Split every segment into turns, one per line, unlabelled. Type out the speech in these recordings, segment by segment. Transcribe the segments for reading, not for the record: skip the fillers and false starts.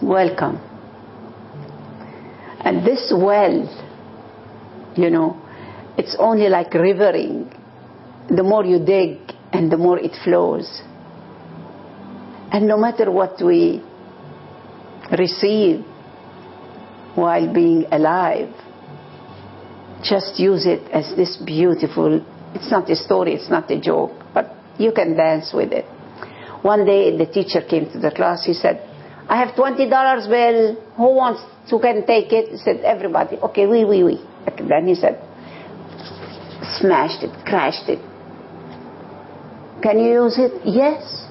welcome. And this well, you know, it's only like rivering. The more you dig and the more it flows. And no matter what we receive while being alive, just use it as this beautiful, it's not a story, it's not a joke, but you can dance with it. One day the teacher came to the class, he said, I have $20 bill, who can take it? He said, everybody. Okay, we. Then he said, smashed it, crashed it. Can you use it? Yes.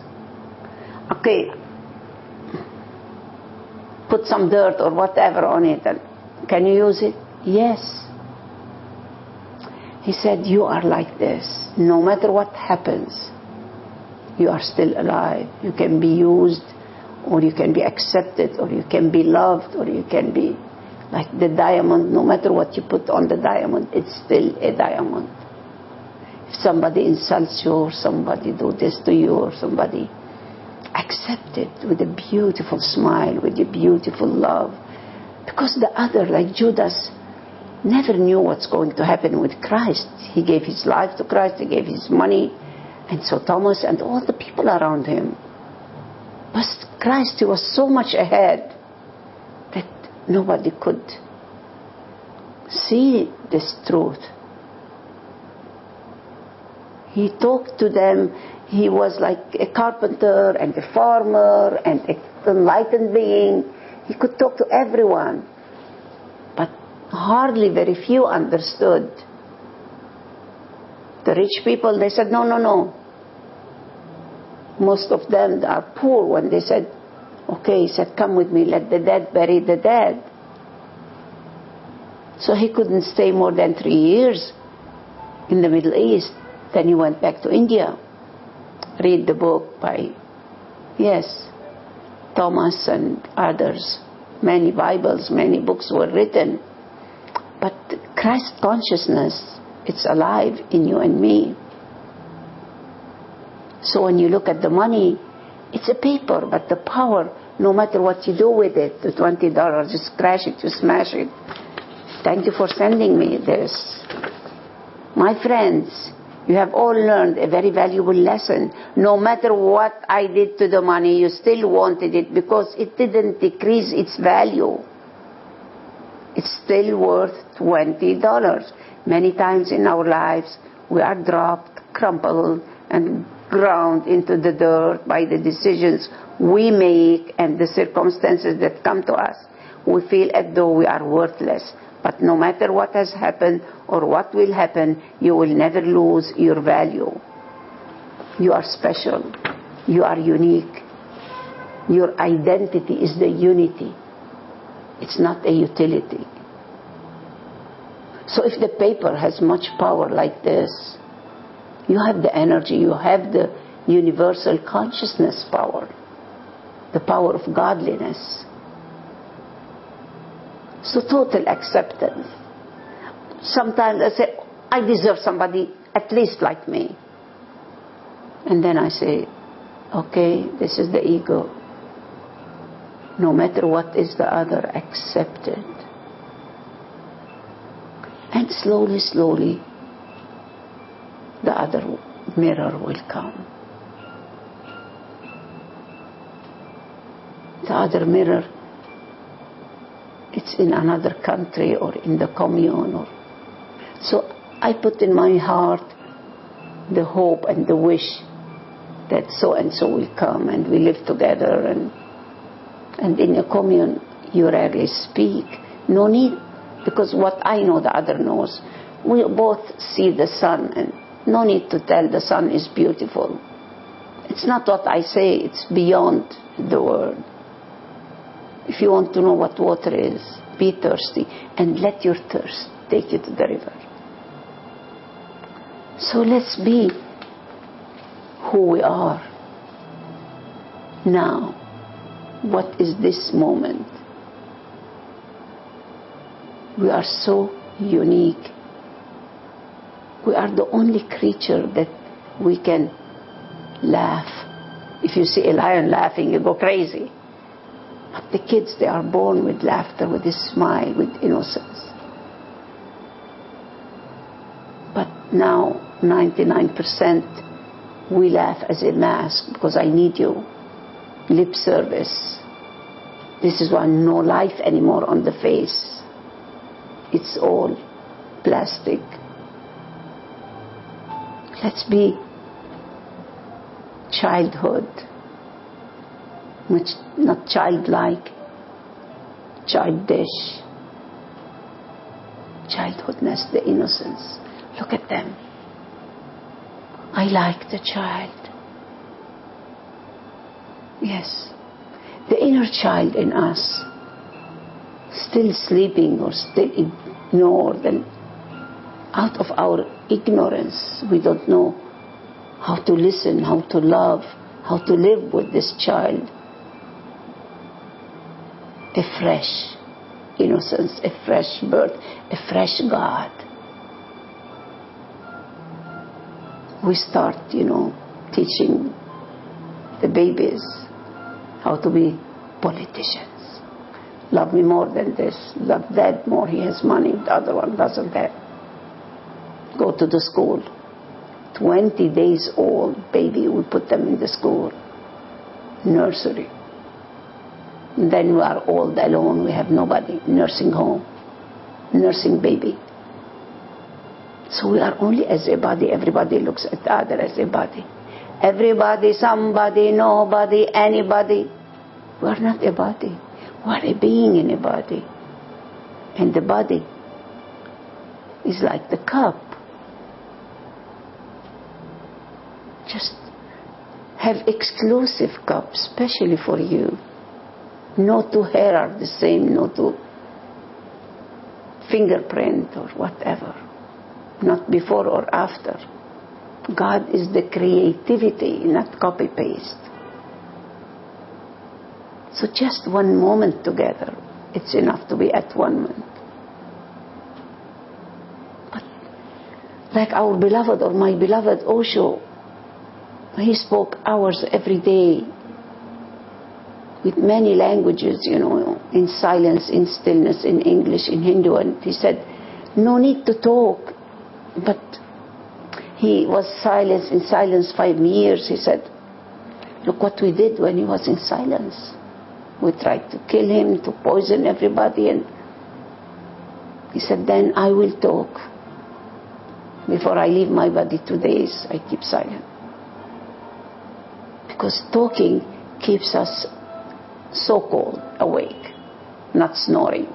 Okay. Put some dirt or whatever on it. Can you use it? Yes. He said, you are like this. No matter what happens, you are still alive. You can be used, or you can be accepted, or you can be loved, or you can be like the diamond. No matter what you put on the diamond, it's still a diamond. If somebody insults you, or somebody do this to you, or somebody, accept it with a beautiful smile, with a beautiful love. Because the other, like Judas, never knew what's going to happen with Christ. He gave his life to Christ, he gave his money, and so Thomas and all the people around him. But Christ, he was so much ahead that nobody could see this truth. He talked to them. He was like a carpenter and a farmer and an enlightened being. He could talk to everyone. But hardly very few understood. The rich people, they said, no. Most of them are poor. When they said, okay, he said, come with me, let the dead bury the dead. So he couldn't stay more than 3 years in the Middle East. Then he went back to India. Read the book by, Thomas and others. Many Bibles, many books were written. But Christ consciousness, it's alive in you and me. So when you look at the money, it's a paper, but the power, no matter what you do with it, the $20, just crash it, you smash it. Thank you for sending me this. My friends, you have all learned a very valuable lesson. No matter what I did to the money, you still wanted it because it didn't decrease its value. It's still worth $20. Many times in our lives, we are dropped, crumpled, and ground into the dirt by the decisions we make and the circumstances that come to us. We feel as though we are worthless. But no matter what has happened or what will happen, you will never lose your value. You are special. You are unique. Your identity is the unity. It's not a utility. So if the paper has much power like this, you have the energy, you have the universal consciousness power, the power of godliness. So total acceptance. Sometimes I say, I deserve somebody at least like me. And then I say, okay, this is the ego. No matter what is the other, accept it. And slowly, slowly, the other mirror will come. The other mirror, it's in another country or in the commune. So I put in my heart the hope and the wish that so and so will come and we live together. And in a commune, you rarely speak. No need, because what I know the other knows. We both see the sun, and no need to tell the sun is beautiful. It's not what I say, it's beyond the word. If you want to know what water is, be thirsty and let your thirst take you to the river. So let's be who we are. Now, what is this moment? We are so unique. We are the only creature that we can laugh. If you see a lion laughing, you go crazy. But the kids, they are born with laughter, with a smile, with innocence. But now, 99%, we laugh as a mask because I need you. Lip service. This is why no life anymore on the face. It's all plastic. Let's be childhood. Not childlike, childish. Childhoodness, the innocence. Look at them. I like the child. Yes. The inner child in us, still sleeping or still ignored, and out of our ignorance, we don't know how to listen, how to love, how to live with this child. A fresh innocence, a fresh birth, a fresh God. We start, teaching the babies how to be politicians. Love me more than this. Love that more. He has money. The other one doesn't have. Go to the school. 20 days old baby, we put them in the school. Nursery. And then we are all alone. We have nobody. Nursing home. Nursing baby. So we are only as a body. Everybody looks at the other as a body. Everybody, somebody, nobody, anybody. We are not a body. We are a being in a body. And the body is like the cup. Just have exclusive cup, especially for you. No two hair are the same, no two fingerprint or whatever. Not before or after. God is the creativity, not copy-paste. So just one moment together, it's enough to be at one moment. But like our beloved or my beloved Osho, he spoke hours every day with many languages, in silence, in stillness, in English, in Hindu, and he said, no need to talk. But he was in silence 5 years. He said, look what we did when he was in silence. We tried to kill him, to poison everybody, and he said, then I will talk. Before I leave my body 2 days, I keep silent. Because talking keeps us so-called awake, not snoring.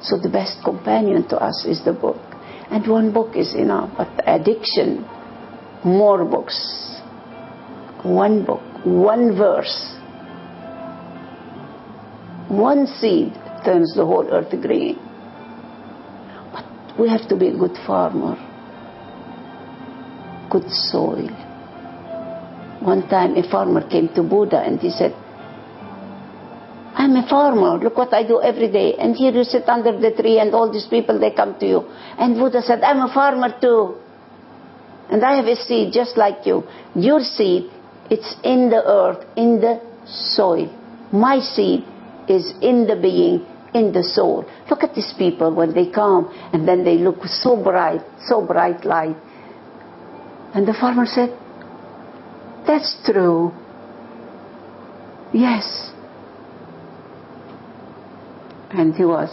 So the best companion to us is the book. And one book is enough, but addiction, more books. One book, one verse. One seed turns the whole earth green. But we have to be a good farmer. Good soil. One time a farmer came to Buddha and he said, I'm a farmer, look what I do every day. And here you sit under the tree and all these people, they come to you. And Buddha said, I'm a farmer too. And I have a seed just like you. Your seed, it's in the earth, in the soil. My seed is in the being, in the soul. Look at these people when they come and then they look so bright light. And the farmer said, that's true. Yes. And he was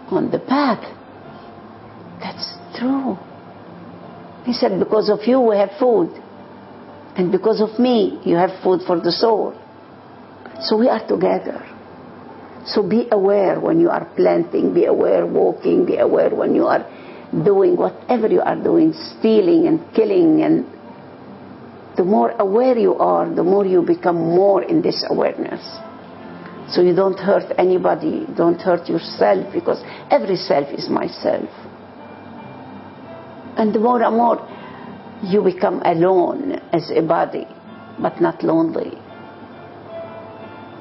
on the path. That's true. He said, because of you we have food. And because of me you have food for the soul. So we are together. So be aware when you are planting, be aware walking, be aware when you are doing whatever you are doing, stealing and killing. And the more aware you are, the more you become more in this awareness. So you don't hurt anybody, don't hurt yourself, because every self is myself. And the more and more you become alone as a body, but not lonely.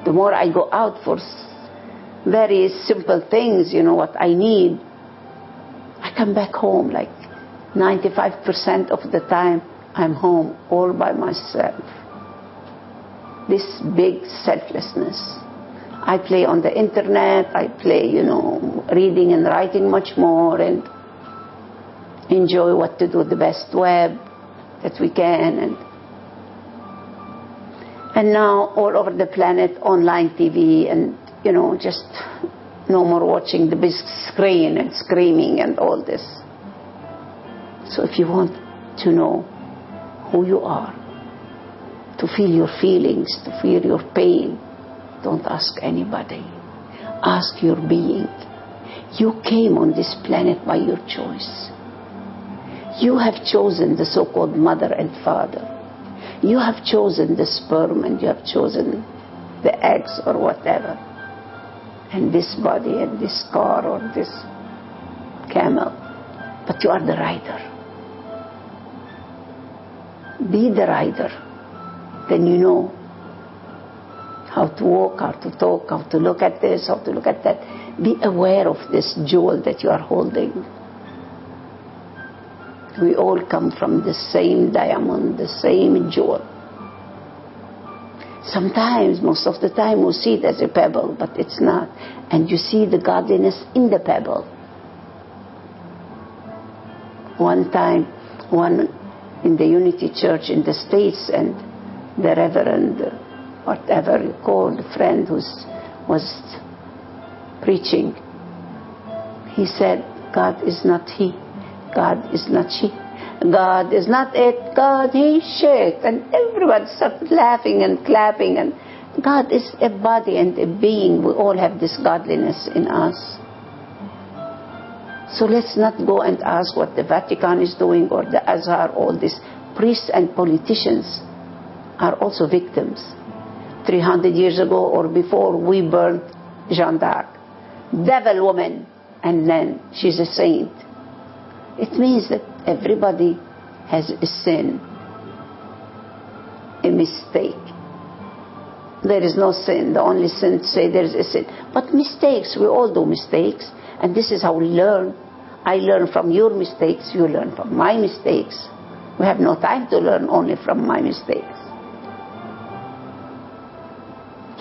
The more I go out for very simple things, what I need, I come back home like 95% of the time I'm home all by myself. this big selflessness. I play on the internet, I play, reading and writing much more, and enjoy what to do the best web that we can. And now all over the planet, online TV, and, just no more watching the big screen and screaming and all this. So if you want to know who you are, to feel your feelings, to feel your pain, don't ask anybody. Ask your being. You came on this planet by your choice. You have chosen the so-called mother and father. You have chosen the sperm, and you have chosen the eggs or whatever. And this body and this car or this camel. But you are the rider. Be the rider. Then you know how to walk, how to talk, how to look at this, how to look at that. Be aware of this jewel that you are holding. We all come from the same diamond, the same jewel. Sometimes, most of the time, we see it as a pebble, but it's not. And you see the godliness in the pebble. One time, one in the Unity Church in the States, and the Reverend, whatever you call, the friend who was preaching, he said, God is not he, God is not she, God is not it, God, he, shit. And everyone started laughing and clapping. And God is a body and a being. We all have this godliness in us. So let's not go and ask what the Vatican is doing or the Azhar. All these priests and politicians are also victims. 300 years ago or before, we burned Jeanne d'Arc. Devil woman. And then she's a saint. It means that everybody has a sin, a mistake. There is no sin. The only sin to say there is a sin. But mistakes, we all do mistakes. And this is how we learn. I learn from your mistakes. You learn from my mistakes. We have no time to learn only from my mistakes.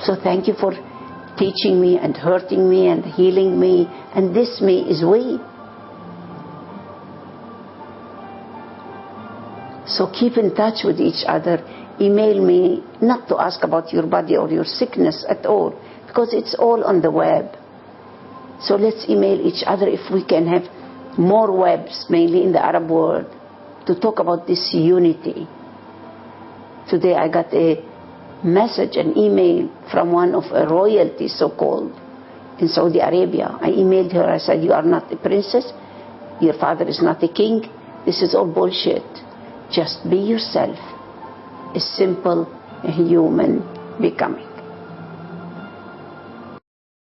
So thank you for teaching me and hurting me and healing me. And this me is we. So keep in touch with each other. Email me, not to ask about your body or your sickness at all, because it's all on the web. So let's email each other if we can have more webs, mainly in the Arab world, to talk about this unity. Today I got a message, an email from one of a royalty, so-called, in Saudi Arabia. I emailed her, I said, you are not a princess, your father is not a king, this is all bullshit. Just be yourself, a simple human becoming.